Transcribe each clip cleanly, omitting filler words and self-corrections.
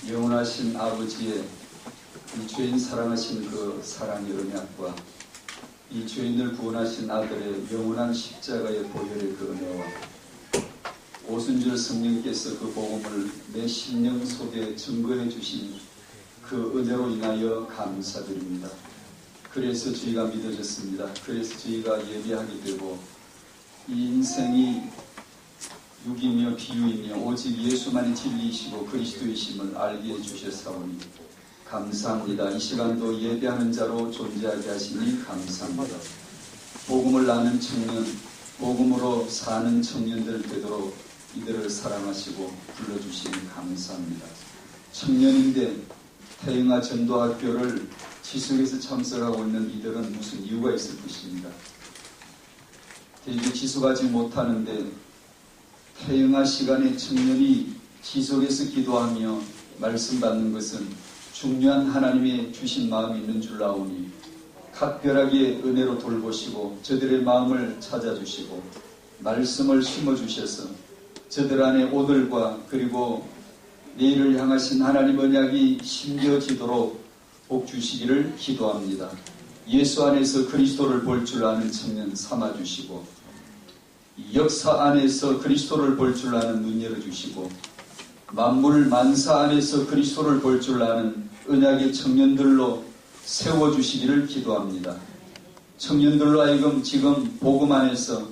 영원하신 아버지의 이 죄인 사랑하신 그 사랑의 언약과 이 죄인을 구원하신 아들의 영원한 십자가의 보혈의 그 은혜와 오순절 성령께서 그 복음을 내 심령 속에 증거해 주신 그 은혜로 인하여 감사드립니다. 그래서 저희가 믿어졌습니다. 그래서 저희가 예배하게 되고 이 인생이 육이며 비유이며 오직 예수만이 진리이시고 그리스도이심을 알게 해주셨사오니 감사합니다. 이 시간도 예배하는 자로 존재하게 하시니 감사합니다. 복음을 아는 청년, 복음으로 사는 청년들 되도록 이들을 사랑하시고 불러주시니 감사합니다. 청년인데 태영아 전도학교를 지속해서 참석하고 있는 이들은 무슨 이유가 있을 것입니다. 대개 지속하지 못하는데 태영아 시간에 청년이 지속해서 기도하며 말씀 받는 것은 중요한 하나님의 주신 마음이 있는 줄 아오니 각별하게 은혜로 돌보시고 저들의 마음을 찾아주시고 말씀을 심어주셔서 저들 안에 오늘과 그리고 내일을 향하신 하나님 언약이 심겨지도록 복 주시기를 기도합니다. 예수 안에서 그리스도를 볼 줄 아는 청년 삼아주시고 역사 안에서 그리스도를 볼 줄 아는 눈 열어주시고 만물 만사 안에서 그리스도를 볼 줄 아는 언약의 청년들로 세워주시기를 기도합니다. 청년들로 하여금 지금 복음 안에서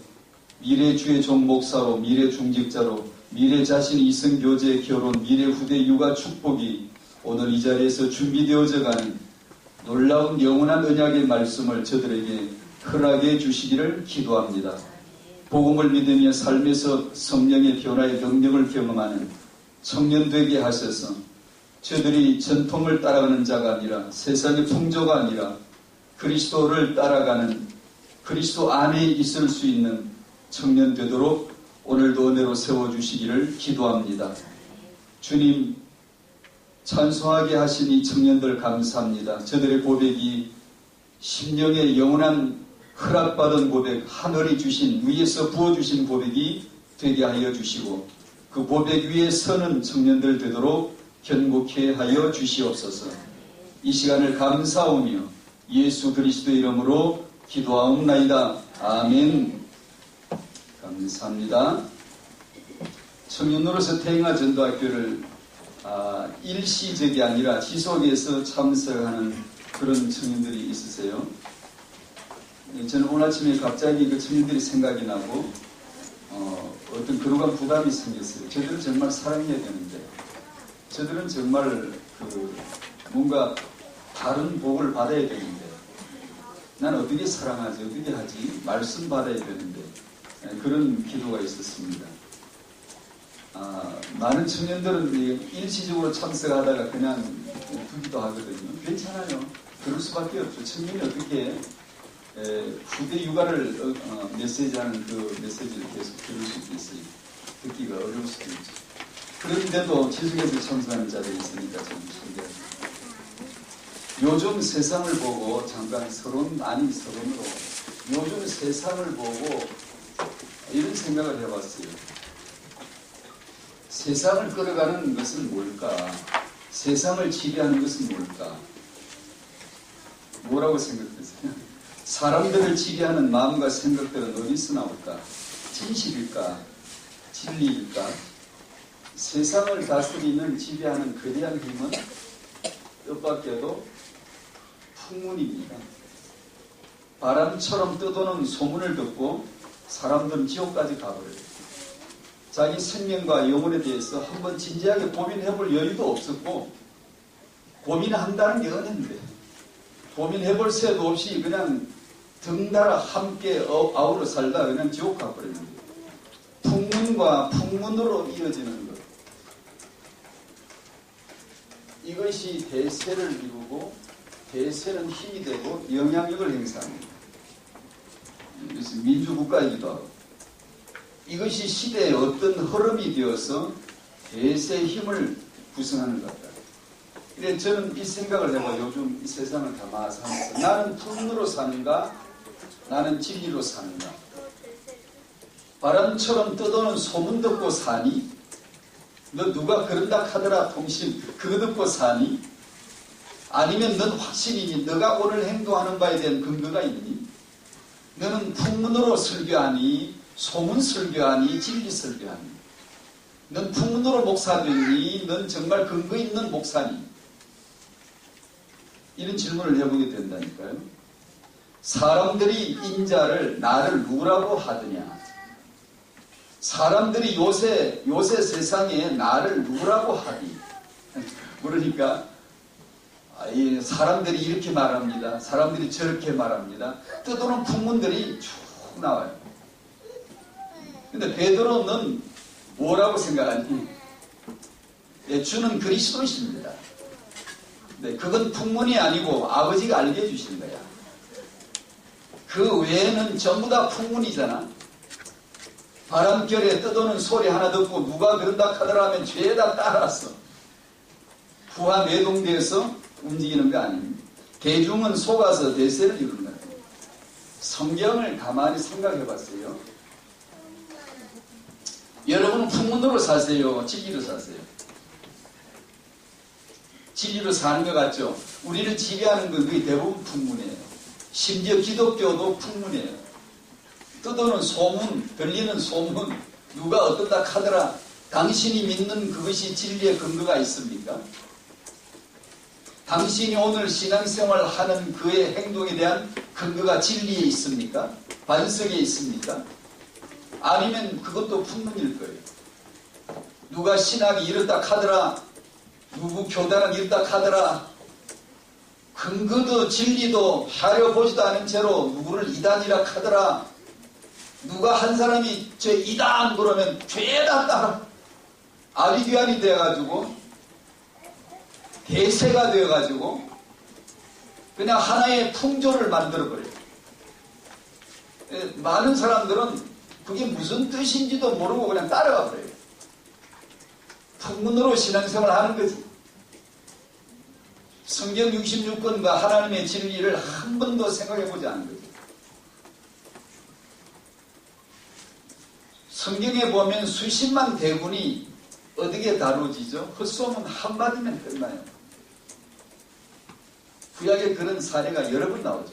미래 주의 종목사로 미래 중직자로 미래 자신 이성교제 결혼 미래 후대 육아 축복이 오늘 이 자리에서 준비되어져 가는 놀라운 영원한 언약의 말씀을 저들에게 허락해 주시기를 기도합니다. 복음을 믿으며 삶에서 성령의 변화의 능력을 경험하는 청년 되게 하셔서 저들이 전통을 따라가는 자가 아니라 세상의 풍조가 아니라 그리스도를 따라가는 그리스도 안에 있을 수 있는 청년 되도록 오늘도 은혜로 세워주시기를 기도합니다. 주님 찬송하게 하신 이 청년들 감사합니다. 저들의 고백이 심령의 영원한 허락받은 고백, 하늘이 주신 위에서 부어주신 고백이 되게 하여 주시고 그 고백 위에 서는 청년들 되도록 견고케 하여 주시옵소서. 이 시간을 감사하며 예수 그리스도 이름으로 기도하옵나이다. 아멘. 감사합니다. 청년으로서 태영아 전도학교를 일시적이 아니라 지속해서 참석하는 그런 청년들이 있으세요. 저는 오늘 아침에 갑자기 그 청년들이 생각이 나고 어떤 그러한 부담이 생겼어요. 저들은 정말 사랑해야 되는데 저들은 정말 뭔가 다른 복을 받아야 되는데 난 어떻게 사랑하지? 어떻게 하지? 말씀 받아야 되는데 그런 기도가 있었습니다. 많은 청년들은 일시적으로 참석하다가 그냥 두기도 하거든요. 괜찮아요. 그럴 수밖에 없죠. 청년이 어떻게 후대 육아를 메시지하는 그 메시지를 계속 들을 수도 있어요. 듣기가 어려울 수도 있죠. 그런데도 지속해서 참석하는 자들이 있으니까 좀 신기합니다. 요즘 세상을 보고 잠깐 서론으로 요즘 세상을 보고 이런 생각을 해봤어요. 세상을 끌어가는 것은 뭘까? 세상을 지배하는 것은 뭘까? 뭐라고 생각했어요? 사람들을 지배하는 마음과 생각들은 어디서 나올까? 진실일까? 진리일까? 세상을 다스리는 지배하는 거대한 힘은 뜻밖에도 풍문입니다. 바람처럼 떠도는 소문을 듣고 사람들은 지옥까지 가버려요. 자기 생명과 영혼에 대해서 한번 진지하게 고민해볼 여유도 없었고 고민한다는 게 은혜인데 고민해볼 새도 없이 그냥 등달아 함께 아우러 살다 그냥 지옥 가버리는 거예요. 풍문과 풍문으로 이어지는 것. 이것이 대세를 이루고 대세는 힘이 되고 영향력을 행사합니다. 그래서 민주국가이기도 하고 이것이 시대의 어떤 흐름이 되어서 대세의 힘을 구성하는 것 같다. 그래서 저는 이 생각을 해봐요. 요즘 이 세상을 가만히 하면서 나는 풍문으로 사는가 나는 진리로 사는가. 바람처럼 떠도는 소문 듣고 사니 너 누가 그런다 하더라 통신 그거 듣고 사니? 아니면 넌 확신이니? 너가 오늘 행동하는 바에 대한 근거가 있니? 너는 풍문으로 설교하니? 소문 설교하니? 진리 설교하니? 넌 풍문으로 목사 되니? 넌 정말 근거 있는 목사니? 이런 질문을 해보게 된다니까요. 사람들이 인자를 나를 누구라고 하느냐? 사람들이 요새 세상에 나를 누구라고 하니? 그러니까 사람들이 이렇게 말합니다. 사람들이 저렇게 말합니다. 떠도는 풍문들이 쭉 나와요. 근데 베드로는 뭐라고 생각하니? 주는 그리스도이십니다. 네, 그건 풍문이 아니고 아버지가 알게 해주신 거야. 그 외에는 전부 다 풍문이잖아. 바람결에 떠도는 소리 하나 듣고 누가 그런다 하더라 하면 죄다 따라서 부하 매동되어서 움직이는 거 아닙니까? 대중은 속아서 대세를 이루는 거예요. 성경을 가만히 생각해 봤어요. 여러분은 풍문으로 사세요? 진리로 사세요? 진리로 사는 것 같죠? 우리를 지배하는 건 거의 대부분 풍문이에요. 심지어 기독교도 풍문이에요. 떠도는 소문, 들리는 소문, 누가 어떻다 하더라. 당신이 믿는 그것이 진리의 근거가 있습니까? 당신이 오늘 신앙생활 하는 그의 행동에 대한 근거가 진리에 있습니까? 반석에 있습니까? 아니면 그것도 풍문일 거예요. 누가 신학이 이렇다 하더라. 누구 교단은 이렇다 하더라. 근거도 진리도 하려보지도 않은 채로 누구를 이단이라 하더라. 누가 한 사람이 저 이단 그러면 죄다 따라 아비규환이 되어가지고 대세가 되어가지고 그냥 하나의 통조를 만들어버려요. 많은 사람들은 그게 무슨 뜻인지도 모르고 그냥 따라가 버려요. 풍문으로 신앙생활을 하는 거지. 성경 66권과 하나님의 진리를 한 번도 생각해보지 않은 거지. 성경에 보면 수십만 대군이 어떻게 다루어지죠? 헛소문 한마디면 끝나요. 구약에 그런 사례가 여러 번 나오죠.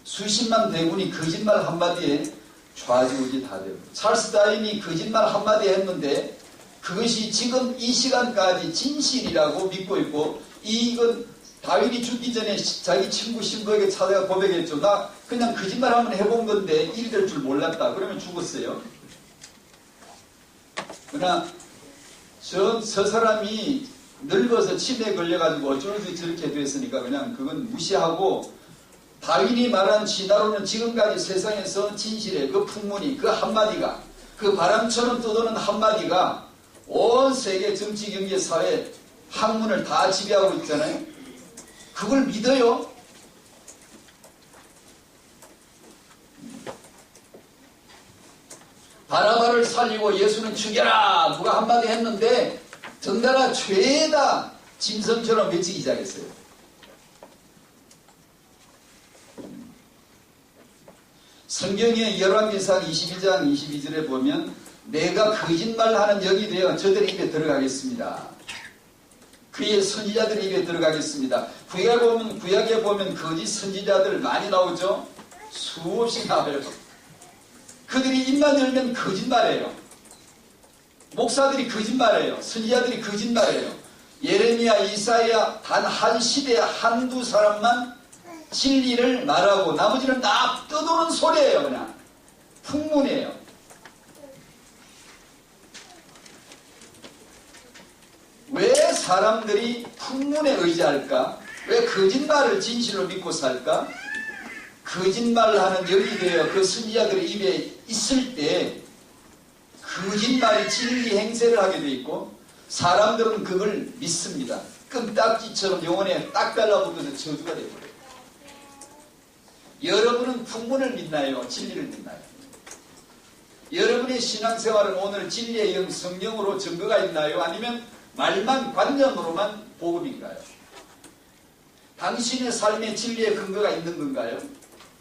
수십만 대군이 거짓말 한마디에 좌지우지 다 되고, 찰스 다윈이 거짓말 한마디 했는데 그것이 지금 이 시간까지 진실이라고 믿고 있고, 이건 다윈이 죽기 전에 자기 친구 신부에게 찾아가 고백했죠. 나 그냥 거짓말 한번 해본 건데 이리 될 줄 몰랐다. 그러면 죽었어요. 그러나 저 사람이 늙어서 치매에 걸려가지고 어쩌면서 저렇게 됐으니까 그냥 그건 무시하고, 다윈이 말한 진화론은 지금까지 세상에서 진실의 그 풍문이, 그 한마디가, 그 바람처럼 떠도는 한마디가 온 세계 정치, 경제, 사회, 학문을 다 지배하고 있잖아요. 그걸 믿어요? 바나바를 살리고 예수는 죽여라 누가 한마디 했는데 덩달아 죄다 짐승처럼 외치기 시작했어요. 성경의 열왕기상 22장 22절에 보면 내가 거짓말하는 영이 되어 저들의 입에 들어가겠습니다. 그의 선지자들의 입에 들어가겠습니다. 구약에 보면 거짓 선지자들 많이 나오죠. 수없이 나와요. 그들이 입만 열면 거짓말해요. 목사들이 거짓말해요. 선지자들이 거짓말해요. 예레미야, 이사야 단 한 시대에 한두 사람만 진리를 말하고 나머지는 다 떠도는 소리예요. 그냥 풍문이에요. 왜 사람들이 풍문에 의지할까? 왜 거짓말을 진실로 믿고 살까? 거짓말하는 영이 되어 그 선지자들의 입에 있을 때 거짓말이 진리 행세를 하게 돼 있고, 사람들은 그걸 믿습니다. 끔딱지처럼 영혼에 딱 달라붙어서 저주가 되어버려요. 여러분은 풍문을 믿나요? 진리를 믿나요? 여러분의 신앙생활은 오늘 진리의 영 성령으로 증거가 있나요? 아니면 말만 관념으로만 복음인가요? 당신의 삶에 진리의 근거가 있는 건가요?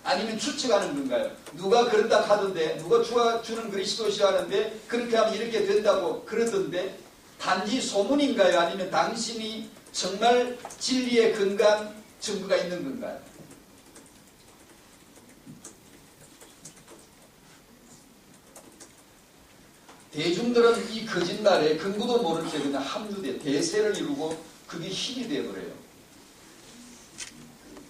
아니면 추측하는 건가요? 누가 그런다 하던데, 누가 주는 그리스도시라 하는데 그렇게 하면 이렇게 된다고 그러던데, 단지 소문인가요? 아니면 당신이 정말 진리에 근거한 증거가 있는 건가요? 대중들은 이 거짓말에 근거도 모른 채 그냥 합류돼 대세를 이루고 그게 힘이 되어버려요.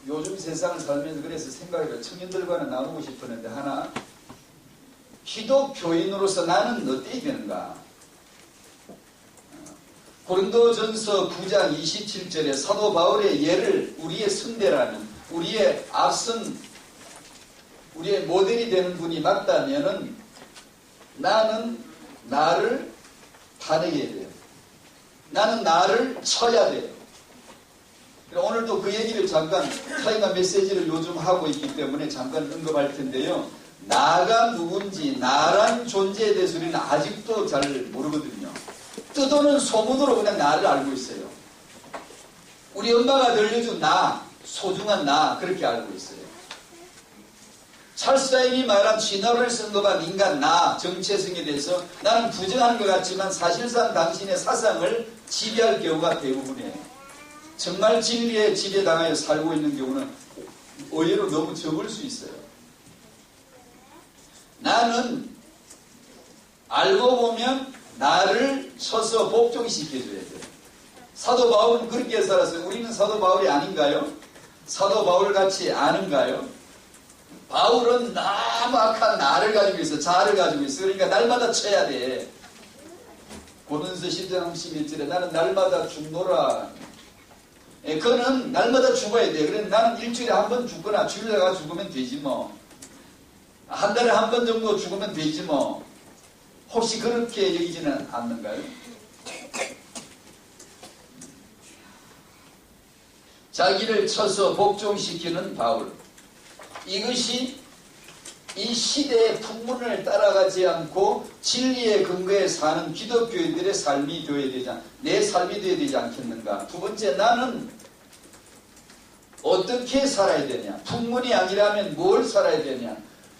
요즘 세상을 살면서 그래서 생각해요. 청년들과는 나누고 싶었는데 하나, 기독교인으로서 나는 어떻게 되는가? 고린도전서 9장 27절에 사도 바울의 예를 우리의 선대라는, 우리의 앞선, 우리의 모델이 되는 분이 맞다면은 나는 나를 다내야 돼요. 나는 나를 쳐야 돼요. 오늘도 그 얘기를 잠깐 타이가 메시지를 요즘 하고 있기 때문에 잠깐 언급할 텐데요. 나가 누군지, 나란 존재에 대해서 우리는 아직도 잘 모르거든요. 떠도는 소문으로 그냥 나를 알고 있어요. 우리 엄마가 들려준 나, 소중한 나, 그렇게 알고 있어요. 찰스 다윈이 말한 진화를 선거한 인간 나, 정체성에 대해서 나는 부정하는 것 같지만 사실상 당신의 사상을 지배할 경우가 대부분이에요. 정말 진리에 지배당하여 살고 있는 경우는 의외로 너무 적을 수 있어요. 나는 알고 보면 나를 쳐서 복종시켜줘야 돼요. 사도 바울은 그렇게 살았어요. 우리는 사도 바울이 아닌가요? 사도 바울같이 아는가요? 바울은 너무 악한 나를 가지고 있어. 자아를 가지고 있어. 그러니까 날마다 쳐야 돼. 고린도서 10장 11절에 나는 날마다 죽노라. 그는 날마다 죽어야 돼. 그래 나는 일주일에 한 번 죽거나 주일에가 죽으면 되지 뭐. 한 달에 한 번 정도 죽으면 되지 뭐. 혹시 그렇게 여기지는 않는가요? 자기를 쳐서 복종시키는 바울. 이것이 이 시대의 풍문을 따라가지 않고 진리의 근거에 사는 기독교인들의 삶이 되어야 되지 내 삶이 되어야 되지 않겠는가. 두 번째, 나는 어떻게 살아야 되냐. 풍문이 아니라면 뭘 살아야 되냐.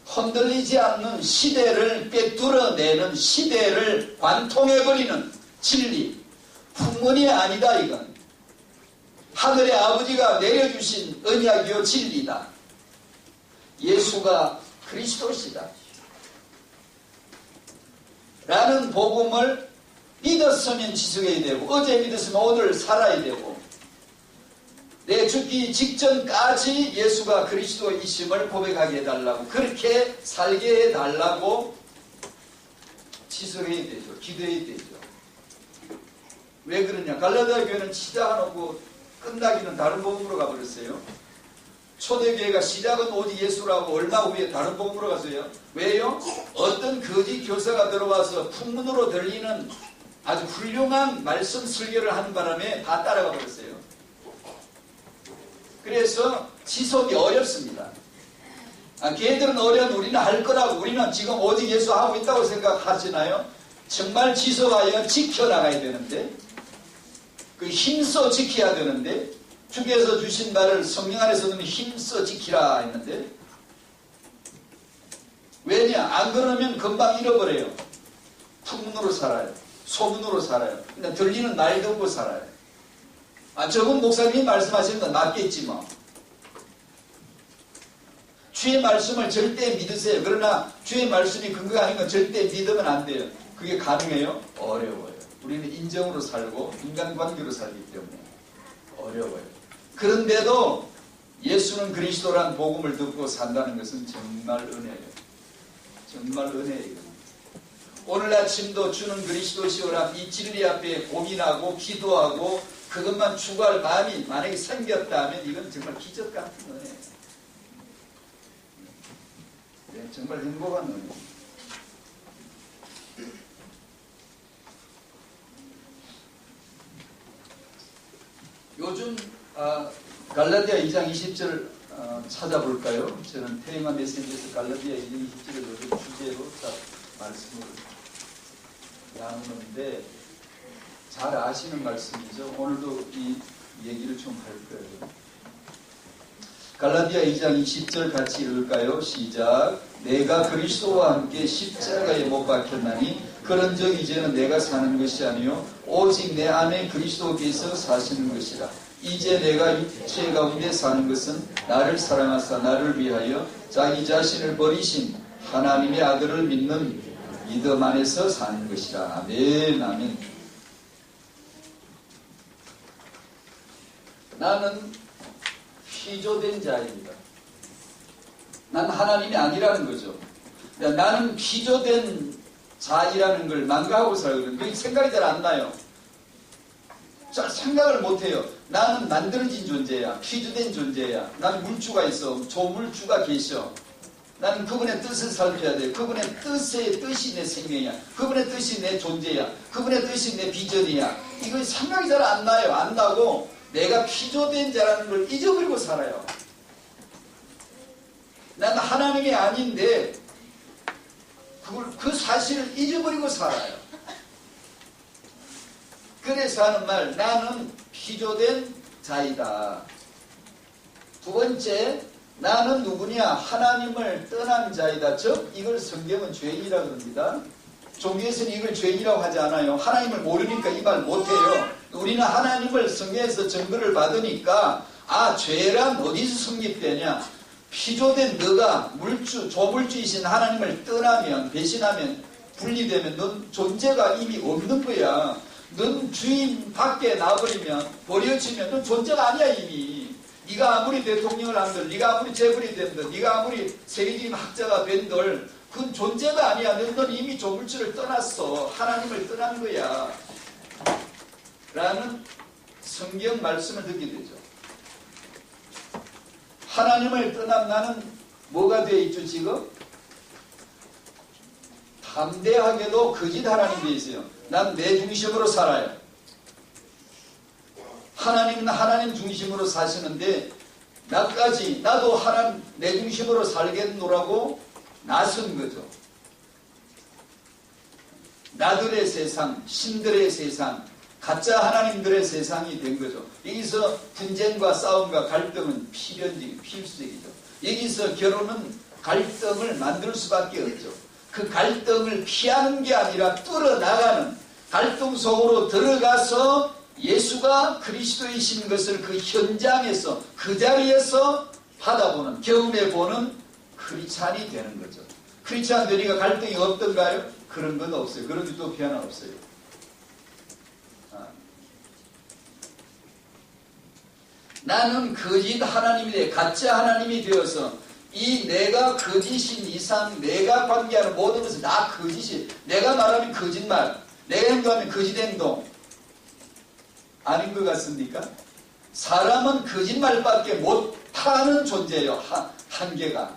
흔들리지 않는 시대를 꿰뚫어내는, 시대를 관통해버리는 진리. 풍문이 아니다 이건. 하늘의 아버지가 내려주신 언약이요 진리다. 예수가 그리스도시다 라는 복음을 믿었으면 지속해야 되고, 어제 믿었으면 오늘 살아야 되고, 내 죽기 직전까지 예수가 그리스도이심을 고백하게 해달라고, 그렇게 살게 해달라고 지속해야 되죠. 기도해야 되죠. 왜 그러냐. 갈라디아 교회는 시작해놓고 끝나기는 다른 복음으로 가버렸어요. 초대교회가 시작은 오직 예수라고 얼마 후에 다른 복음으로 갔어요. 왜요? 어떤 거짓 교사가 들어와서 풍문으로 들리는 아주 훌륭한 말씀 설교를 하는 바람에 다 따라가 버렸어요. 그래서 지속이 어렵습니다. 걔들은 어려운 우리는 할 거라고, 우리는 지금 오직 예수 하고 있다고 생각하시나요? 정말 지속하여 지켜나가야 되는데, 그 힘써 지켜야 되는데, 주께서 주신 말을 성령 안에서는 힘써 지키라 했는데, 왜냐? 안 그러면 금방 잃어버려요. 풍문으로 살아요. 소문으로 살아요. 그냥 들리는 말 듣고 살아요. 저분 목사님이 말씀하시는 건 맞겠지 뭐. 주의 말씀을 절대 믿으세요. 그러나 주의 말씀이 근거가 아닌 건 절대 믿으면 안 돼요. 그게 가능해요? 어려워요. 우리는 인정으로 살고 인간관계로 살기 때문에 어려워요. 그런데도 예수는 그리스도란 복음을 듣고 산다는 것은 정말 은혜예요. 정말 은혜예요. 오늘 아침도 주는 그리스도시오란 이 진리 앞에 고민하고 기도하고 그것만 추구할 마음이 만약에 생겼다면 이건 정말 기적 같은 은혜예요. 네, 정말 행복한 은혜예요. 요즘 갈라디아 2장 20절 찾아볼까요? 저는 테이마 메시지에서 갈라디아 2장 20절을 요즘 주제로 말씀을 나누는데 잘 아시는 말씀이죠. 오늘도 이 얘기를 좀 할 거예요. 갈라디아 2장 20절 같이 읽을까요? 시작. 내가 그리스도와 함께 십자가에 못 박혔나니 그런즉 이제는 내가 사는 것이 아니요 오직 내 안에 그리스도께서 사시는 것이라. 이제 내가 육체 가운데 사는 것은 나를 사랑하사 나를 위하여 자기 자신을 버리신 하나님의 아들을 믿는 믿음 안에서 사는 것이라. 아멘. 아멘. 나는 피조된 자입니다. 난 하나님이 아니라는 거죠. 나는 피조된 자이라는 걸 망각하고 살거든요. 생각이 잘 안 나요. 잘 생각을 못해요. 나는 만들어진 존재야. 피조된 존재야. 나는 물주가 있어. 조물주가 계셔. 나는 그분의 뜻을 살펴야 돼요. 그분의 뜻이 내 생명이야. 그분의 뜻이 내 존재야. 그분의 뜻이 내 비전이야. 이거 생각이 잘 안 나요. 안 나고 내가 피조된 자라는 걸 잊어버리고 살아요. 나는 하나님이 아닌데 그 사실을 잊어버리고 살아요. 그래서 하는 말, 나는 피조된 자이다. 두 번째, 나는 누구냐? 하나님을 떠난 자이다. 즉 이걸 성경은 죄인이라고 합니다. 종교에서는 이걸 죄인이라고 하지 않아요. 하나님을 모르니까 이 말 못해요. 우리는 하나님을 성경에서 증거를 받으니까 죄란 어디서 성립되냐? 피조된 너가 조물주이신 하나님을 떠나면, 배신하면, 분리되면 넌 존재가 이미 없는 거야. 넌 주인 밖에 나버리면, 버려지면 넌 존재가 아니야 이미. 네가 아무리 대통령을 한들, 네가 아무리 재벌이 된들, 네가 아무리 세계적인 학자가 된들 그건 존재가 아니야. 넌 이미 조물주를 떠났어. 하나님을 떠난 거야. 라는 성경 말씀을 듣게 되죠. 하나님을 떠난 나는 뭐가 되어 있죠 지금? 담대하게도 거짓 하나님 되어 있어요. 난 내 중심으로 살아요. 하나님은 하나님 중심으로 사시는데 나도 하나님 내 중심으로 살겠노라고 나선 거죠. 나들의 세상, 신들의 세상, 가짜 하나님들의 세상이 된 거죠. 여기서 분쟁과 싸움과 갈등은 필수적이죠. 여기서 결혼은 갈등을 만들 수밖에 없죠. 그 갈등을 피하는 게 아니라 뚫어나가는, 갈등 속으로 들어가서 예수가 그리스도이신 것을 그 현장에서, 그 자리에서 받아보는, 경험해보는 크리스찬이 되는 거죠. 크리스찬 되니까 갈등이 없던가요? 그런 건 없어요. 그런 것도 변화 없어요. 나는 거짓 하나님이 돼, 가짜 하나님이 되어서 이 내가 거짓인 이상 내가 관계하는 모든 것은 다 거짓이, 내가 말하면 거짓말, 내가 행동하면 거짓 행동 아닌 것 같습니까? 사람은 거짓말밖에 못하는 존재예요. 한계가.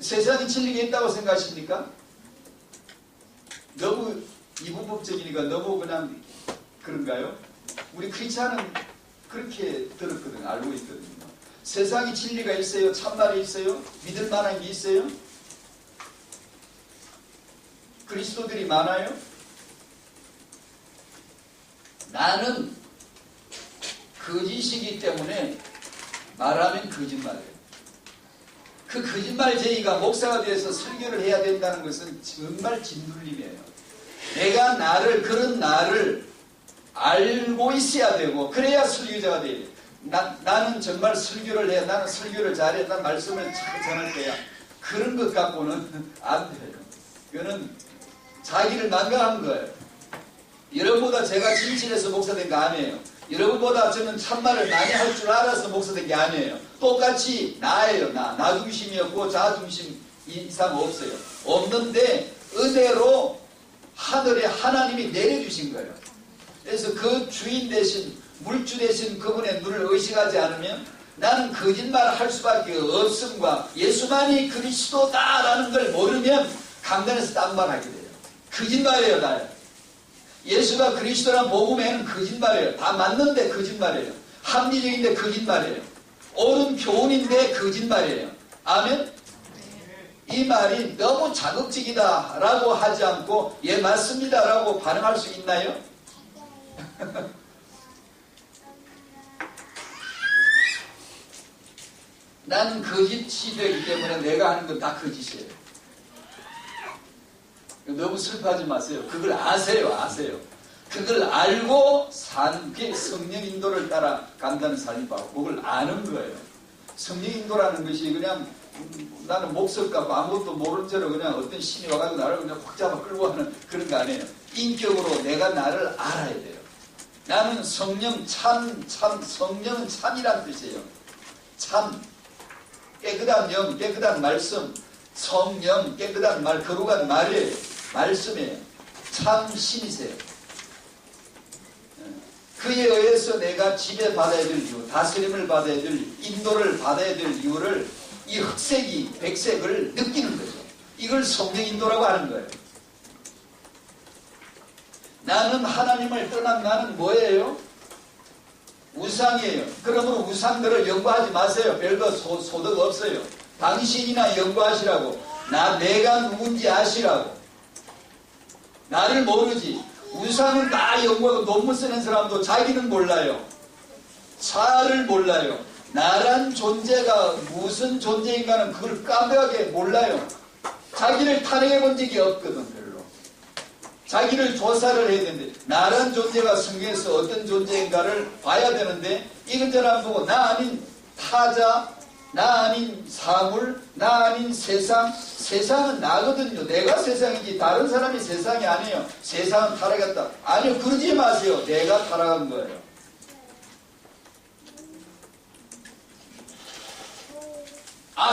세상이 진리가 있다고 생각하십니까? 너무 이분법적이니까 너무 그냥 그런가요? 우리 크리스찬은 그렇게 들었거든요. 알고 있거든요. 세상에 진리가 있어요? 참말이 있어요? 믿을 만한 게 있어요? 그리스도들이 많아요? 나는 거짓이기 때문에 말하면 거짓말이에요. 그 거짓말 제의가 목사가 돼서 설교를 해야 된다는 것은 정말 짓눌림이에요. 내가 그런 나를 알고 있어야 되고, 그래야 설교자가 돼요. 나는 정말 설교를 해. 나는 설교를 잘해. 난 말씀을 잘 전할 거야. 그런 것 갖고는 안 돼요. 그거는 자기를 망각한 거예요. 여러분보다 제가 진실해서 목사된 거 아니에요. 여러분보다 저는 참말을 많이 할 줄 알아서 목사된 게 아니에요. 똑같이 나예요. 나 중심이었고 자중심 이상 없어요. 없는데 은혜로 하늘에 하나님이 내려주신 거예요. 그래서 그 주인 대신, 물주 대신 그분의 눈을 의식하지 않으면 나는 거짓말을 할 수밖에 없음과 예수만이 그리스도다라는 걸 모르면 강단에서 딴 말 하게 돼요. 거짓말이에요. 나요. 예수가 그리스도란 복음에는 거짓말이에요. 다 맞는데 거짓말이에요. 합리적인데 거짓말이에요. 옳은 교훈인데 거짓말이에요. 아멘? 이 말이 너무 자극적이다라고 하지 않고 예 맞습니다라고 반응할 수 있나요? 나는 거짓이 되기 때문에 내가 하는 건 다 거짓이에요. 너무 슬퍼하지 마세요. 그걸 아세요. 그걸 알고 사는 게 성령 인도를 따라 간다는 삶이 바로 그걸 아는 거예요. 성령 인도라는 것이 그냥 나는 목석 같고 아무것도 모른 채로 그냥 어떤 신이 와가지고 나를 그냥 확 잡아 끌고 하는 그런 거 아니에요. 인격으로 내가 나를 알아야 돼요. 나는 성령은 참이란 뜻이에요. 참, 깨끗한 영, 깨끗한 말씀, 성령, 깨끗한 말, 거룩한 말이에요. 말씀이에요. 참 신이세요. 그에 의해서 내가 지배받아야 될 이유, 다스림을 받아야 될, 인도를 받아야 될 이유를 이 흑색이 백색을 느끼는 거죠. 이걸 성령 인도라고 하는 거예요. 나는 하나님을 떠난 나는 뭐예요? 우상이에요. 그러므로 우상들을 연구하지 마세요. 별거 소득 없어요. 당신이나 연구하시라고. 내가 누군지 아시라고. 나를 모르지. 우상을 다 연구하고 논문 쓰는 사람도 자기는 몰라요. 자아를 몰라요. 나란 존재가 무슨 존재인가는 그걸 까맣게 몰라요. 자기를 탄핵해 본 적이 없거든 별로. 자기를 조사를 해야 되는데 나란 존재가 성경에서 어떤 존재인가를 봐야 되는데 이것저것 안 보고 나 아닌 타자, 나 아닌 사물, 나 아닌 세상. 세상은 나거든요. 내가 세상이지 다른 사람이 세상이 아니에요. 세상은 타락했다. 아니요, 그러지 마세요. 내가 타락한 거예요.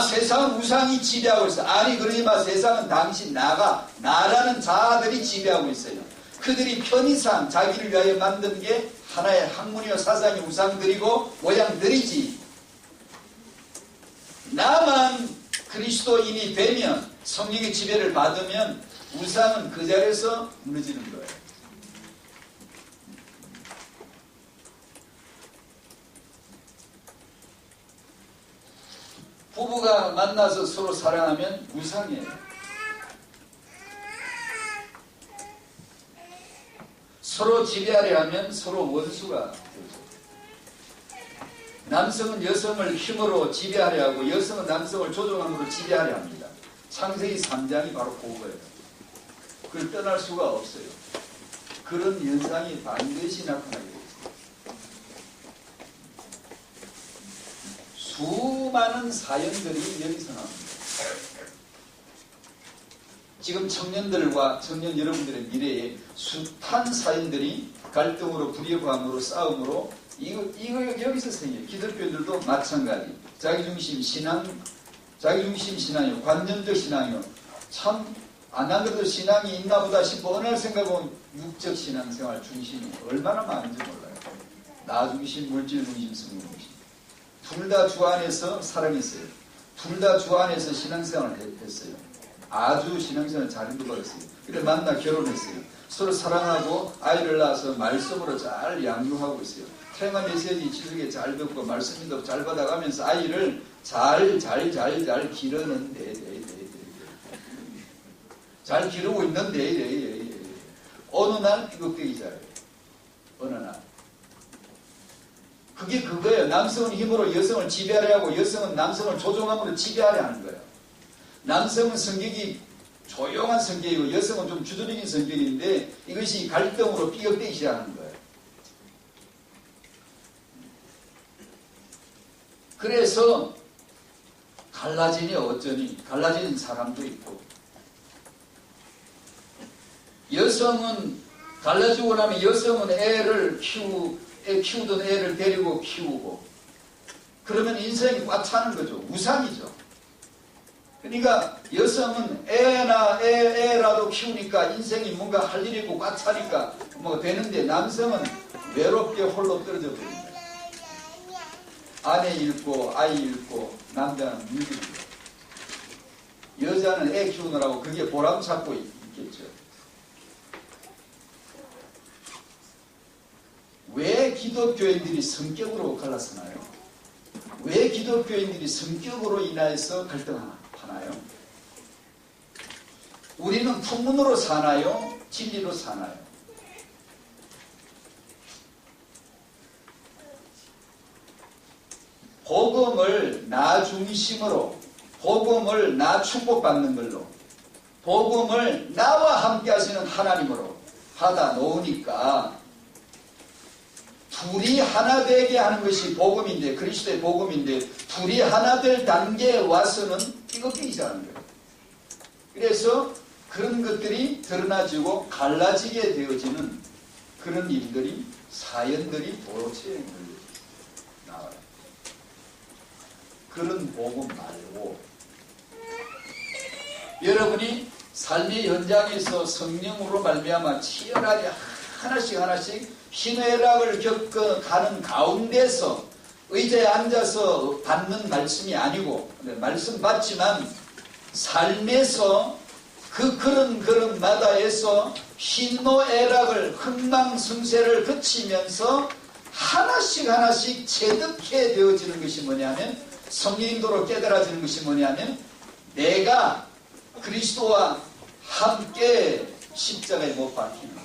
세상은 우상이 지배하고 있어. 아니, 그러지 마. 세상은 당신, 나라는 자아들이 지배하고 있어요. 그들이 편의상 자기를 위하여 만든 게 하나의 학문이요 사상이 우상들이고 모양들이지. 나만 그리스도인이 되면 성령의 지배를 받으면 우상은 그 자리에서 무너지는 거예요. 부부가 만나서 서로 사랑하면 우상이에요. 서로 지배하려 하면 서로 원수가 되죠. 남성은 여성을 힘으로 지배하려 하고 여성은 남성을 조종함으로 지배하려 합니다. 창세기 3장이 바로 그거예요. 그걸 떠날 수가 없어요. 그런 현상이 반드시 나타나게 됩니다. 수많은 사연들이 여기서 나옵니다. 지금 청년들과 청년 여러분들의 미래에 숱한 사연들이 갈등으로 불협화음으로 싸움으로 이거 여기서 생겨요. 기독교들도 마찬가지. 자기중심 신앙이요. 관념적 신앙이요. 참 안 그래도 신앙이 있나 보다 싶어 어느 날 생각해보면 육적 신앙생활 중심이 얼마나 많은지 몰라요. 나 중심, 물질 중심, 성령 중심. 둘 다 주 안에서 사랑했어요. 둘 다 주 안에서 신앙생활을 했어요. 아주 신앙생활을 잘 인도받았어요. 그래 만나 결혼했어요. 서로 사랑하고 아이를 낳아서 말씀으로 잘 양육하고 있어요. 태영아 메시지 지속에 잘 듣고 말씀도 잘 받아가면서 아이를 잘 기르는데 잘 기르고 있는데 어느 날 삐걱대기 잘해요. 어느 날 그게 그거예요. 남성은 힘으로 여성을 지배하려 하고 여성은 남성을 조종함으로 지배하려 하는 거예요. 남성은 성격이 조용한 성격이고 여성은 좀 주도적인 성격인데 이것이 갈등으로 삐걱대기 시작하는 거예요. 그래서 갈라지니 어쩌니 갈라지는 사람도 있고 여성은 갈라지고 나면 여성은 키우던 애를 데리고 키우고 그러면 인생이 꽉 차는 거죠. 우상이죠. 그러니까 여성은 애라도 키우니까 인생이 뭔가 할 일이 있고 꽉 차니까 뭐 되는데 남성은 외롭게 홀로 떨어져 버립니다. 아내 잃고 아이 잃고 남자는 물리고 여자는 애 키우느라고 그게 보람찾고 있겠죠. 왜 기독교인들이 성격으로 갈라서나요? 왜 기독교인들이 성격으로 인하여서 갈등하나요? 우리는 풍문으로 사나요? 진리로 사나요? 복음을 나 중심으로, 복음을 나 축복받는 걸로, 복음을 나와 함께 하시는 하나님으로 하다 놓으니까 둘이 하나 되게 하는 것이 복음인데, 그리스도의 복음인데, 둘이 하나 될 단계에 와서는 삐걱삐기 시작하는 거예요. 그래서 그런 것들이 드러나지고 갈라지게 되어지는 그런 일들이, 사연들이 도로체에 나와요. 그런 복음 말고 여러분이 삶의 현장에서 성령으로 말미암아 치열하게 하나씩 희노애락을 겪어가는 가운데서 의자에 앉아서 받는 말씀이 아니고, 말씀 받지만 삶에서 그런 마다에서 희노애락을, 흥망성쇠를 거치면서 하나씩 체득해 되어지는 것이 뭐냐면, 성령인도로 깨달아지는 것이 뭐냐면, 내가 그리스도와 함께 십자가에 못 박히는 거예요.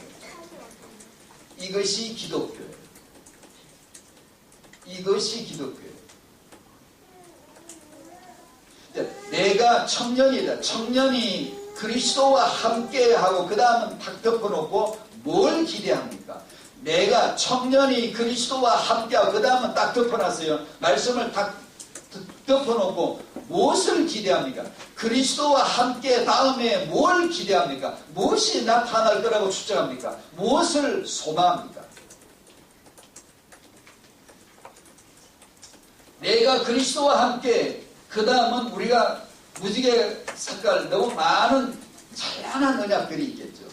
이것이 기독교예요. 이것이 기독교예요. 내가 청년이다. 청년이 그리스도와 함께하고 그 다음은 탁 덮어놓고 뭘 기대합니까? 내가 청년이 그리스도와 함께하고 그 다음은 딱 덮어놨어요. 말씀을 딱 덮어놓고 무엇을 기대합니까? 그리스도와 함께 다음에 뭘 기대합니까? 무엇이 나타날 거라고 추정합니까? 무엇을 소망합니까? 내가 그리스도와 함께, 그 다음은 우리가 무지개 색깔 너무 많은 찬란한 언약들이 있겠죠.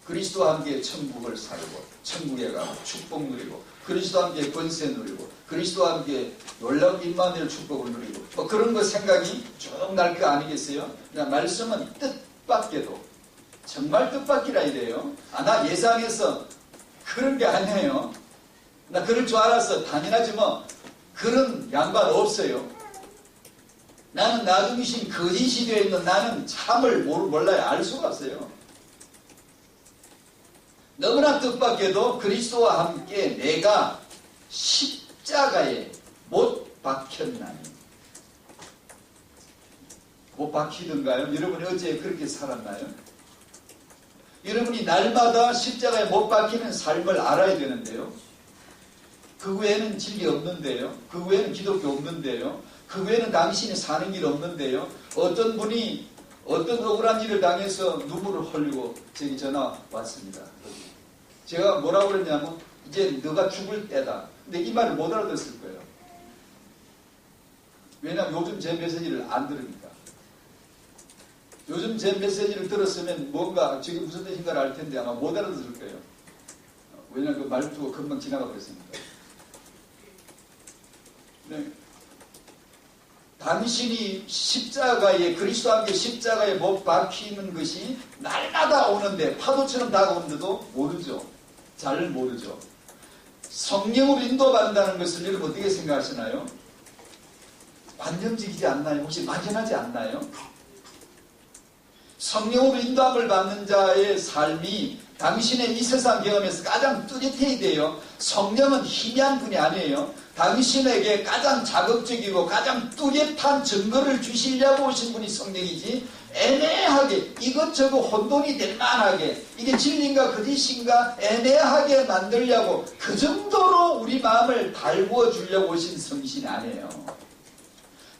그리스도와 함께 천국을 살고, 천국에 가고 축복 누리고, 그리스도와 함께 권세 누리고, 그리스도와 함께 놀라운 임마누엘 축복을 누리고, 뭐 그런 거 생각이 쭉 날 거 아니겠어요? 그냥 말씀은 뜻밖에도, 정말 뜻밖이라 이래요. 나 예상해서 그런 게 아니에요. 나 그럴 줄 알았어. 당연하지 뭐. 그런 양반 없어요. 나는 나중이신 거짓이 되어 있는 나는 참을 몰라요. 알 수가 없어요. 너무나 뜻밖에도 그리스도와 함께 내가 십자가에 못 박혔나니. 못 박히던가요? 여러분이 어제 그렇게 살았나요? 여러분이 날마다 십자가에 못 박히는 삶을 알아야 되는데요. 그 외에는 진리 없는데요. 그 외에는 기독교 없는데요. 그 외에는 당신이 사는 길 없는데요. 어떤 분이 어떤 억울한 일을 당해서 눈물을 흘리고 저기 전화 왔습니다. 제가 뭐라고 그랬냐면 이제 너가 죽을 때다. 근데 이 말을 못 알아듣을 거예요. 왜냐하면 요즘 제 메시지를 안 들으니까. 요즘 제 메시지를 들었으면 뭔가 지금 무슨 뜻인가를 알 텐데 아마 못 알아들을 거예요. 왜냐하면 그 말투가 금방 지나가 버렸으니까. 네. 당신이 십자가에, 그리스도와 함께 십자가에 못 박히는 것이 날마다 오는데, 파도처럼 다가오는데도 모르죠. 잘 모르죠. 성령으로 인도받는다는 것을 여러분 어떻게 생각하시나요? 관념적이지 않나요? 혹시 막연하지 않나요? 성령으로 인도함을 받는 자의 삶이 당신의 이 세상 경험에서 가장 뚜렷해야 돼요. 성령은 희미한 분이 아니에요. 당신에게 가장 자극적이고 가장 뚜렷한 증거를 주시려고 오신 분이 성령이지, 애매하게 이것저것 혼돈이 될 만하게 이게 진리인가 거짓인가 애매하게 만들려고 그 정도로 우리 마음을 달구어 주려고 오신 성신이 아니에요.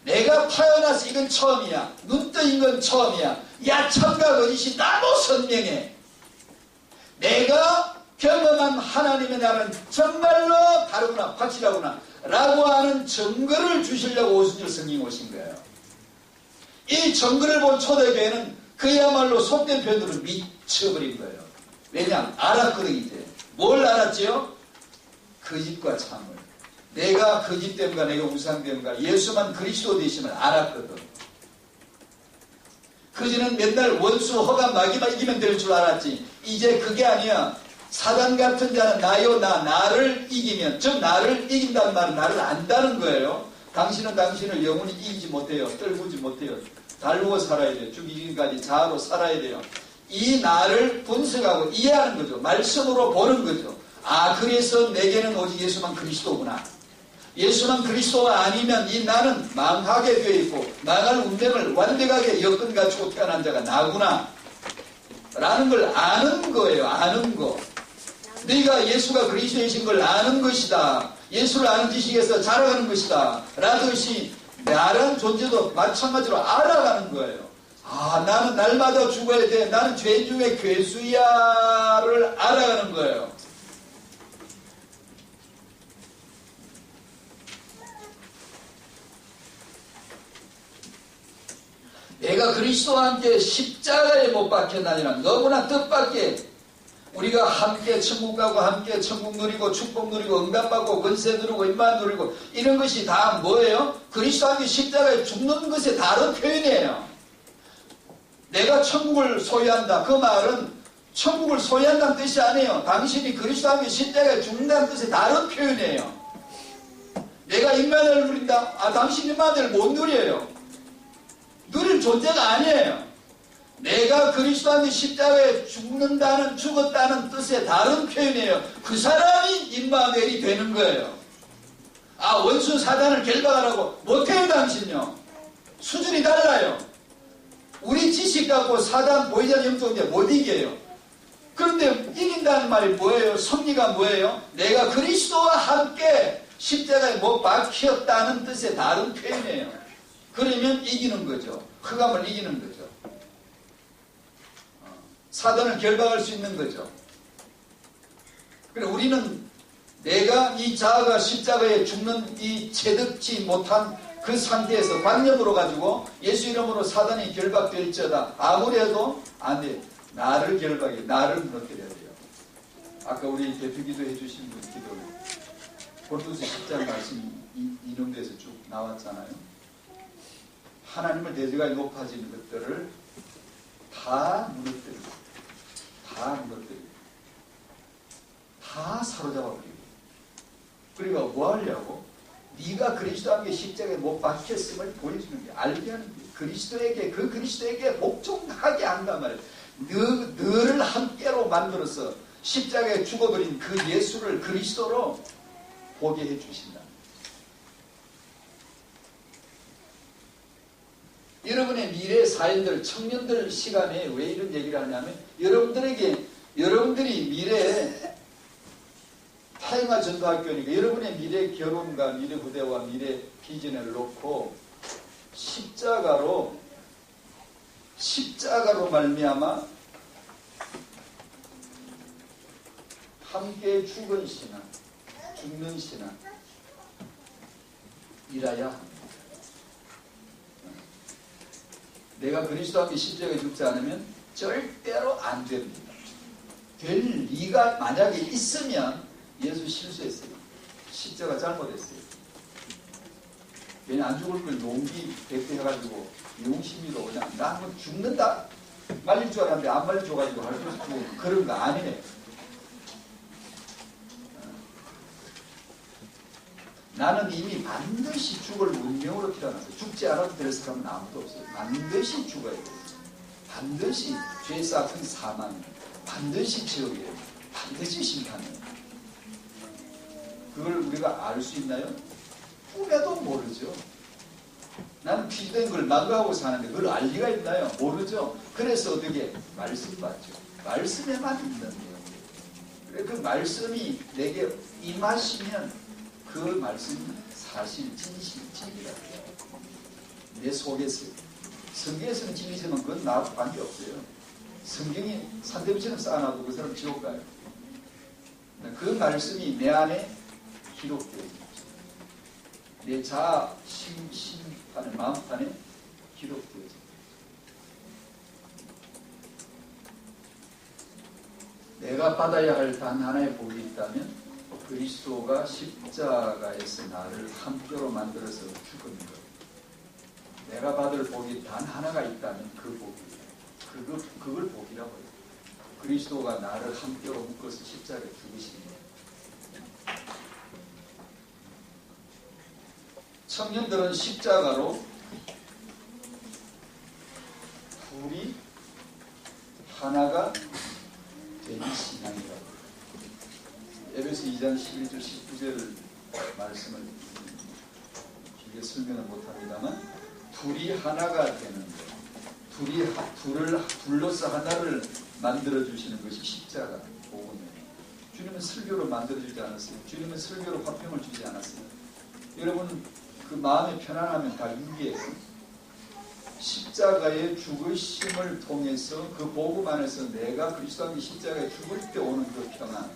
내가 태어나서 이건 처음이야. 눈 뜨인 건 처음이야. 야참과 거짓이 너무 선명해. 내가 경험한 하나님의 나라는 정말로 다르구나, 확실하구나 라고 하는 증거를 주시려고 오신 성령이 오신 거예요. 이 증거를 본 초대교회는 그야말로 속된 표현으로 미쳐버린 거예요. 왜냐? 알았거든. 이제 뭘 알았지요? 거짓과 참을. 내가 거짓됨과 내가 우상됨과 예수만 그리스도 되심을 알았거든. 그전엔 맨날 원수 허감 마귀만 이기면 될 줄 알았지. 이제 그게 아니야. 사단 같은 자는 나요 나를 이기면, 즉 나를 이긴다는 말은 나를 안다는 거예요. 당신은 당신을 영원히 이기지 못해요. 떨구지 못해요. 달구어 살아야 돼요. 죽이기까지 자아로 살아야 돼요. 이 나를 분석하고 이해하는 거죠. 말씀으로 보는 거죠. 아, 그래서 내게는 오직 예수만 그리스도구나. 예수는 그리스도가 아니면 이 나는 망하게 되어 있고 망할 운명을 완벽하게 여건 가지고 태어난 자가 나구나 라는 걸 아는 거예요. 아는 거. 네가 예수가 그리스도이신 걸 아는 것이다. 예수를 아는 지식에서 자라가는 것이다. 라듯이 나라는 존재도 마찬가지로 알아가는 거예요. 아, 나는 날마다 죽어야 돼. 나는 죄 중에 괴수야를 알아가는 거예요. 내가 그리스도와 함께 십자가에 못 박혔나니라. 너무나 뜻밖의 우리가 함께 천국 가고 함께 천국 누리고 축복 누리고 응답받고 권세 누리고 임만 누리고 이런 것이 다 뭐예요? 그리스도와 함께 십자가에 죽는 것의 다른 표현이에요. 내가 천국을 소유한다. 그 말은 천국을 소유한다는 뜻이 아니에요. 당신이 그리스도와 함께 십자가에 죽는다는 뜻의 다른 표현이에요. 내가 임만을 누린다. 아, 당신 임만을 못 누려요. 누릴 존재가 아니에요. 내가 그리스도와 함께 십자가에 죽었다는 뜻의 다른 표현이에요. 그 사람이 임마누엘이 되는 거예요. 아, 원수 사단을 결박하라고 못해요. 당신요. 수준이 달라요. 우리 지식 갖고 사단 보이자 영적인데 못 이겨요. 그런데 이긴다는 말이 뭐예요? 승리가 뭐예요? 내가 그리스도와 함께 십자가에 못 박혔다는 뜻의 다른 표현이에요. 그러면 이기는 거죠. 흑암을 이기는 거죠. 사단을 결박할 수 있는 거죠. 그래, 우리는 내가 이 자아가 십자가에 죽는 이 체득지 못한 그 상태에서 관념으로 가지고 예수 이름으로 사단이 결박될지어다. 아무리 해도 안 돼. 나를 결박해. 나를 무너뜨려야 돼요. 아까 우리 대표 기도해 주신 분 기도 고린도서 10장 말씀 인용돼서 쭉 나왔잖아요. 하나님을 대적하여 높아지는 것들을 다 무너뜨리고 다 사로잡아버리고 그러니까 뭐 하려고? 네가 그리스도와 함께 십자가에 못 박혔음을 보여주는 게 알게 하는 게 그리스도에게 복종하게 한단 말이에요. 너를 함께로 만들어서 십자가에 죽어버린 그 예수를 그리스도로 보게 해주신다. 여러분의 미래 사연들, 청년들 시간에 왜 이런 얘기를 하냐면 여러분들이 미래에 타영아 전도학교니까 여러분의 미래 결혼과 미래 후대와 미래 비전을 놓고 십자가로 말미암아 함께 죽은 신앙, 죽는 신앙 이라야 합니다. 내가 그리스도와 함께 십자가에 죽지 않으면 절대로 안 됩니다. 될 리가 만약에 있으면 예수 실수했어요. 십자가 잘못했어요. 괜히 안 죽을 걸 용기 백대해가지고 용심이로 그냥 나 한번 죽는다 말릴 줄 알았는데 안 말려줘가지고 할 수 있고 그런 거 아니네. 나는 이미 반드시 죽을 운명으로 태어났어요. 죽지 않아도 될 사람은 아무도 없어요. 반드시 죽어야 돼요. 반드시 죄 쌓은 사망, 반드시 지옥이에요. 반드시 심판이에요. 그걸 우리가 알 수 있나요? 꿈에도 모르죠. 나는 피된 걸 망각하고 사는데 그걸 알 리가 있나요? 모르죠. 그래서 어떻게? 말씀 받죠. 말씀에만 있는 거예요. 그래, 그 말씀이 내게 임하시면 그 말씀이 사실, 진실, 진리라고 해요. 내 속에서. 성경에서는 진리지만 그건 나하고 관계없어요. 성경이 산더미처럼 쌓아놔도 그 사람 지옥 가요. 그 말씀이 내 안에 기록되어 있죠. 내 자아 심판의 마음판에 기록되어 있죠. 내가 받아야 할 단 하나의 복이 있다면 그리스도가 십자가에서 나를 함께로 만들어서 죽은 것. 내가 받을 복이 단 하나가 있다면 그 복이에요. 그걸 복이라고 해요. 그리스도가 나를 함께로 묶어서 십자가에 죽으신 것. 청년들은 십자가로 둘이 하나가 되는 신앙이라고. 에베소 2장 11절 19절을 말씀을 길게 설명은 못합니다만 둘이 하나가 되는 것, 둘을 둘러서 하나를 만들어주시는 것이 십자가 복음이에요. 주님은 설교로 만들어주지 않았어요. 주님은 설교로 화평을 주지 않았어요. 여러분 그 마음의 편안함은 다 이게요. 십자가의 죽으심을 통해서 그 복음 안에서 내가 그리스도 안에 십자가에 죽을 때 오는 그 평안,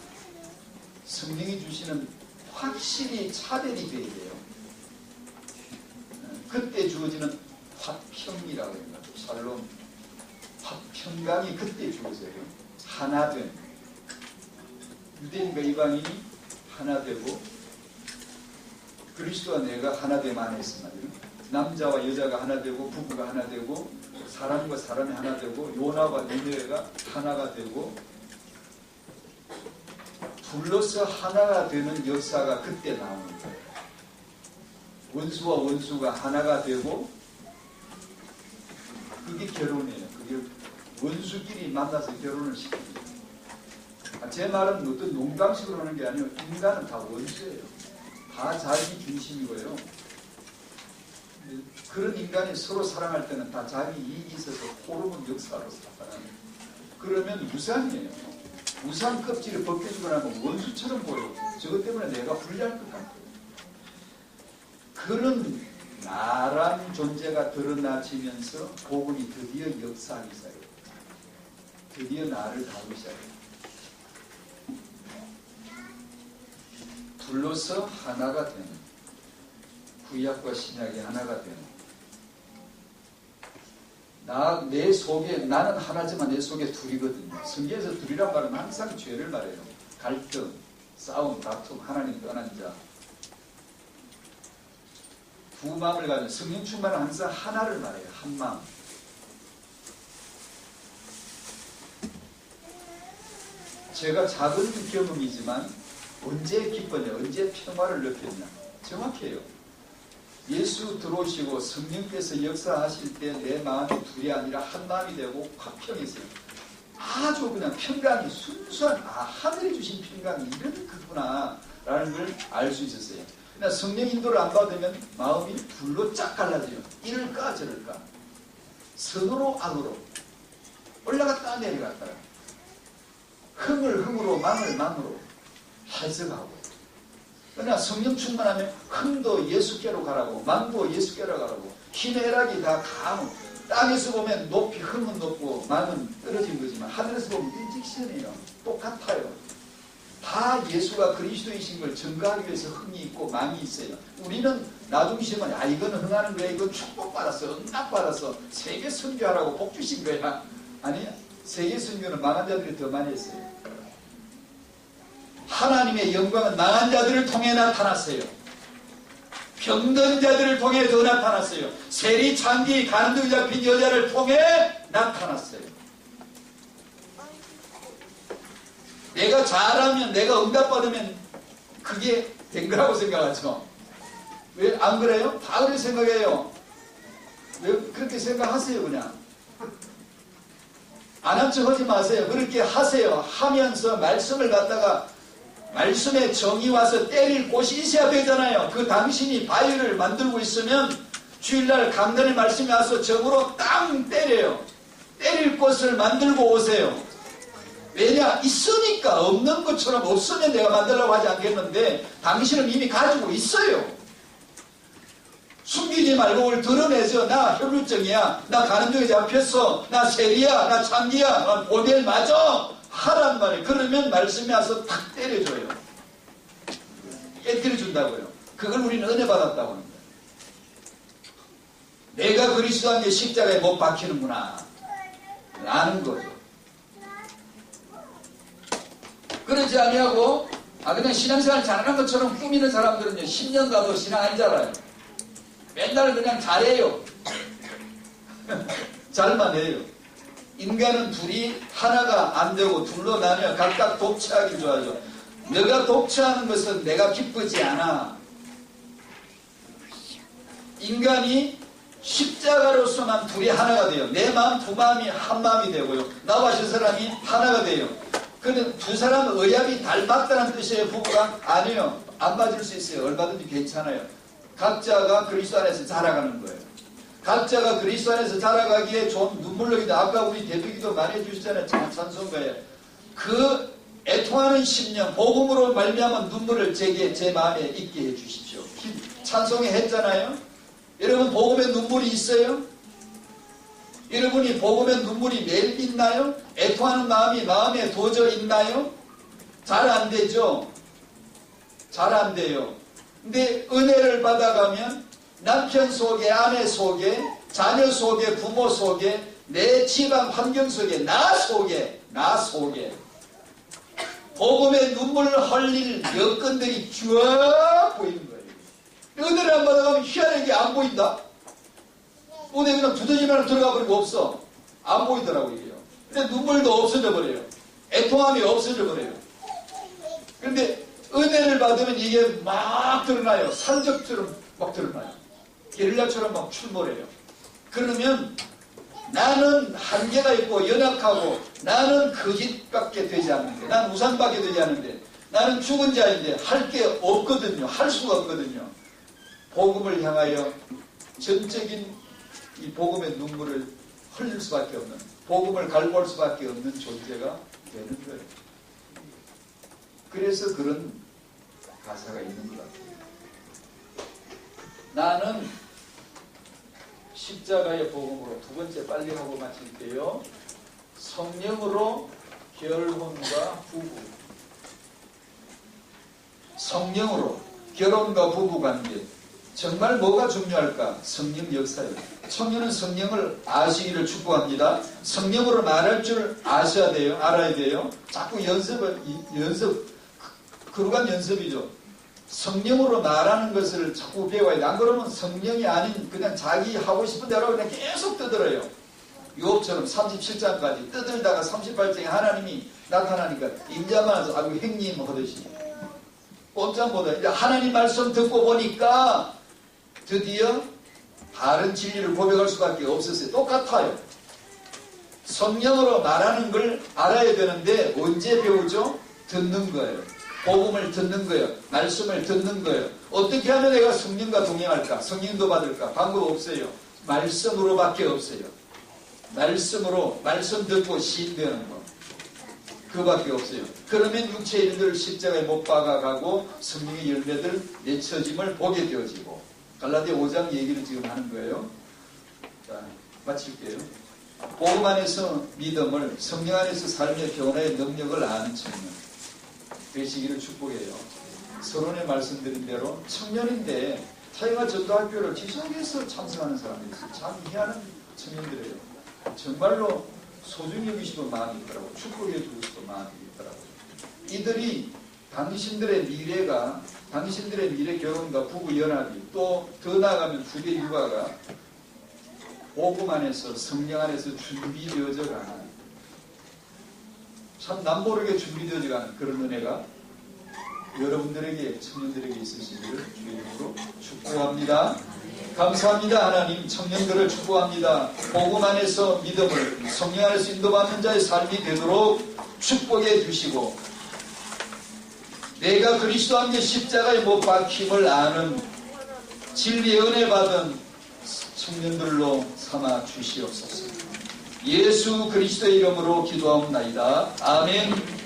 성령이 주시는 확실히 차별이 되어야 돼요. 그때 주어지는 화평이라고 합니다. 샬롬, 화평강이 그때 주어져요. 하나됨. 유대인과 이방인이 하나 되고 그리스도와 내가 하나됨 안에서 말이에요. 남자와 여자가 하나 되고 부부가 하나 되고 사람과 사람이 하나 되고 요나와 니느웨가 하나가 되고 둘러서 하나가 되는 역사가 그때 나오는 거예요. 원수와 원수가 하나가 되고 그게 결혼이에요. 그게 원수끼리 만나서 결혼을 시킵니다. 제 말은 어떤 농담식으로 하는 게 아니고 인간은 다 원수예요. 다 자기 중심이고요. 그런 인간이 서로 사랑할 때는 다 자기 이익이 있어서 호르몬 역사로 살아가는. 그러면 우상이에요. 우상 껍질을 벗겨주고 나면 원수처럼 보여. 저것 때문에 내가 불리할 것 같아요. 그런 나란 존재가 드러나지면서 복음이 드디어 역사하기 시작해요. 드디어 나를 다루기 시작해요. 둘러서 하나가 되는, 구약과 신약이 하나가 되는, 내 속에, 나는 하나지만 내 속에 둘이거든요. 성경에서 둘이란 말은 항상 죄를 말해요. 갈등, 싸움, 다툼, 하나님 떠난 자. 두 마음을 가진 성령 충만은 항상 하나를 말해요. 한 마음. 제가 작은 경험이지만 언제 기뻤냐, 언제 평화를 느꼈냐. 정확해요. 예수 들어오시고 성령께서 역사하실 때 내 마음이 둘이 아니라 한 마음이 되고 화평했어요. 아주 그냥 평강이 순수한, 하늘이 주신 평강이 이런 거구나 라는 걸 알 수 있었어요. 그러나 성령 인도를 안 받으면 마음이 둘로 쫙 갈라져요. 이럴까 저럴까, 선으로 악으로, 올라갔다 내려갔다가, 흥을 흥으로, 망을 망으로 해석하고. 그러나 성령 충만하면 흥도 예수께로 가라고, 망도 예수께로 가라고, 희내락이 다 가무. 땅에서 보면 높이 흥은 높고 망은 떨어진 거지만 하늘에서 보면 일직선이에요. 똑같아요. 다 예수가 그리스도이신 걸 증거하기 위해서 흥이 있고 망이 있어요. 우리는 나중에 시면 이거는 흥하는 거야, 이건 축복받았어, 응답받았어, 세계 선교하라고 복 주신 거야. 아니야. 세계 선교는 망한 자들이 더 많이 했어요. 하나님의 영광은 망한 자들을 통해 나타났어요. 병든 자들을 통해 더 나타났어요. 세리 창기 간두에 잡힌 여자를 통해 나타났어요. 내가 잘하면, 내가 응답받으면 그게 된 거라고 생각하죠. 왜 안 그래요? 다 그렇게 생각해요. 왜 그렇게 생각하세요? 그냥 안 한 척 하지 마세요. 그렇게 하세요. 하면서 말씀을 갖다가, 말씀에 정이 와서 때릴 곳이 있어야 되잖아요. 그 당신이 바위를 만들고 있으면 주일날 강단의 말씀이 와서 정으로 땅 때려요. 때릴 곳을 만들고 오세요. 왜냐? 있으니까. 없는 것처럼 없으면 내가 만들려고 하지 않겠는데 당신은 이미 가지고 있어요. 숨기지 말고 그걸 드러내죠. 나 혈루증이야, 나 간음증에 잡혔어, 나 세리야, 나 창기야, 나 모델 맞아 하란 말이에요. 그러면 말씀이 와서 탁 때려줘요. 깨뜨려준다고요. 그걸 우리는 은혜 받았다고 합니다. 내가 그리스도 안에 십자가에 못 박히는구나 아는 거죠. 그러지 아니하고 그냥 신앙생활 잘하는 것처럼 꾸미는 사람들은요 10년 가도 신앙 아니잖아요. 맨날 그냥 잘해요. 잘만 해요. 인간은 둘이 하나가 안 되고 둘로 나뉘어 각각 독차하기 좋아하죠. 내가 독차하는 것은 내가 기쁘지 않아. 인간이 십자가로서만 둘이 하나가 돼요. 내 마음 두 마음이 한 마음이 되고요. 나와 저 사람이 하나가 돼요. 그런데 두 사람은 의합이 닮았다는 뜻이에요. 부부가? 아니에요. 안 맞을 수 있어요. 얼마든지 괜찮아요. 각자가 그리스도 안에서 자라가는 거예요. 각자가 그리스도 안에서 자라가기에 좋은 눈물로기도 아까 우리 대표기도 많이 해주시잖아요. 찬송가에 그 애통하는 심령 복음으로 말미암은 눈물을 제게 제 마음에 있게 해주십시오. 찬송에 했잖아요. 여러분 복음에 눈물이 있어요? 여러분이 복음에 눈물이 매일 있나요? 애통하는 마음이 마음에 도저 있나요? 잘 안 되죠. 잘 안 돼요. 근데 은혜를 받아가면 남편 속에, 아내 속에, 자녀 속에, 부모 속에, 내 집안 환경 속에, 나 속에 복음의 눈물을 흘릴 여건들이 쭉 보이는 거예요. 은혜를 안 받아가면 희한하게 안 보인다. 은혜 그냥 두더지만 들어가 버리고 없어. 안 보이더라고요. 근데 눈물도 없어져 버려요. 애통함이 없어져 버려요. 그런데 은혜를 받으면 이게 막 드러나요. 산적처럼 막 드러나요. 게릴라처럼 막 출몰해요. 그러면 나는 한계가 있고 연약하고 나는 거짓밖에 되지 않는데 나는 우상밖에 되지 않는데 나는 죽은 자인데 할 게 없거든요. 할 수가 없거든요. 복음을 향하여 전적인 이 복음의 눈물을 흘릴 수밖에 없는 복음을 갈구할 수밖에 없는 존재가 되는 거예요. 그래서 그런 가사가 있는 것 같아요. 나는 십자가의 복음으로 두 번째 빨리 하고 마칠게요. 성령으로 결혼과 부부. 성령으로 결혼과 부부 관계. 정말 뭐가 중요할까? 성령 역사예요. 청년은 성령을 아시기를 축복합니다. 성령으로 말할 줄 아셔야 돼요. 알아야 돼요. 자꾸 연습, 그러한 연습이죠. 성령으로 말하는 것을 자꾸 배워야 돼. 안 그러면 성령이 아닌 그냥 자기 하고 싶은 대로 그냥 계속 떠들어요. 욥처럼 37장까지 떠들다가 38장에 하나님이 나타나니까 인자만 해서 아이고 행님 하듯이 꼼짝 못해. 이제 하나님 말씀 듣고 보니까 드디어 다른 진리를 고백할 수밖에 없었어요. 똑같아요. 성령으로 말하는 걸 알아야 되는데 언제 배우죠? 듣는 거예요. 복음을 듣는 거예요. 말씀을 듣는 거예요. 어떻게 하면 내가 성령과 동행할까? 성령도 받을까? 방법 없어요. 말씀으로밖에 없어요. 말씀으로 말씀 듣고 시인되는 거. 그밖에 없어요. 그러면 육체의 일들 십자가에 못 박아가고 성령의 열매들 맺혀짐을 보게 되어지고 갈라디아 5장 얘기를 지금 하는 거예요. 자, 마칠게요. 복음 안에서 믿음을 성령 안에서 삶의 변화의 능력을 아는 청년 되시기를 축복해요. 서론에 말씀드린 대로 청년인데 타이가 전도학교를 지속해서 참석하는 사람들이 있어요. 참 희한한 청년들이에요. 정말로 소중히 여기시던 마음이 있더라고요. 축복해 주고 싶은 마음이 있더라고요. 이들이 당신들의 미래가 당신들의 미래 결혼과 부부 연합이 또 더 나아가면 주계 육아가 복음 안에서 성령 안에서 준비되어져 가는 참 남모르게 준비되어져 가는 그런 은혜가 여러분들에게 청년들에게 있으시기를 주의 이름으로 축복합니다. 감사합니다. 하나님 청년들을 축복합니다. 복음 안에서 믿음을 성령 안에서 인도받는 자의 삶이 되도록 축복해 주시고 내가 그리스도 함께 십자가에 못 박힘을 아는 진리의 은혜 받은 청년들로 삼아 주시옵소서. 예수 그리스도의 이름으로 기도하옵나이다. 아멘.